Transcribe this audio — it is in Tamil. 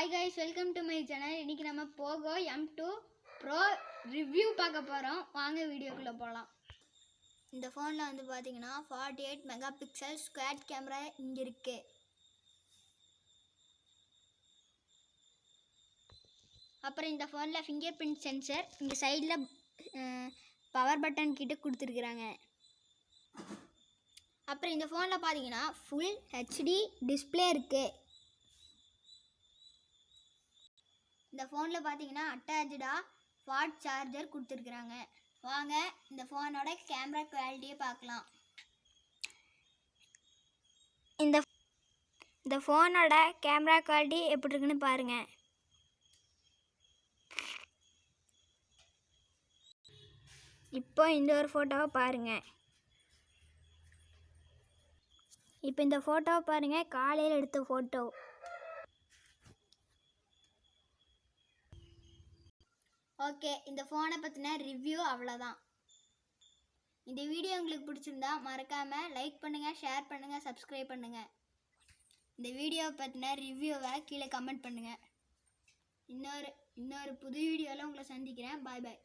Hi guys, welcome to my channel. இன்னைக்கு நம்ம போகோ M2 Pro ரிவ்யூ பார்க்க போறோம். வாங்க வீடியோக்குள்ள போலாம். இந்த ஃபோன்ல வந்து பாத்தீங்கன்னா 48 மெகாபிக்சல் ஸ்குவாட் கேமரா இங்க இருக்கு. அப்புறம் இந்த ஃபோன்ல ஃபிங்கர் பிரிண்ட் சென்சர் இங்க சைடுல பவர் பட்டன் கிட்ட கொடுத்திருக்காங்க. அப்புறம் இந்த ஃபோன்ல பாத்தீங்கன்னா ஃபுல் HD டிஸ்ப்ளே இருக்கு. இந்த ஃபோனில் பார்த்தீங்கன்னா அட்டாச்சாக ஃபாஸ்ட் சார்ஜர் கொடுத்துருக்குறாங்க. வாங்க இந்த ஃபோனோட கேமரா குவாலிட்டியை பார்க்கலாம். இந்த ஃபோனோட கேமரா குவாலிட்டி எப்படி இருக்குன்னு பாருங்கள். இப்போ இந்த ஒரு ஃபோட்டோவை பாருங்கள். இப்போ இந்த ஃபோட்டோவை பாருங்கள், காலையில் எடுத்த ஃபோட்டோ. ஓகே, இந்த ஃபோனை பற்றின ரிவ்யூ அவ்வளோதான். இந்த வீடியோ உங்களுக்கு பிடிச்சிருந்தா மறக்காமல் லைக் பண்ணுங்கள், ஷேர் பண்ணுங்கள், சப்ஸ்கிரைப் பண்ணுங்கள். இந்த வீடியோவை பற்றின ரிவ்யூவை கீழே கமெண்ட் பண்ணுங்கள். இன்னொரு புது வீடியோவில் உங்களை சந்திக்கிறேன். பாய் பாய்.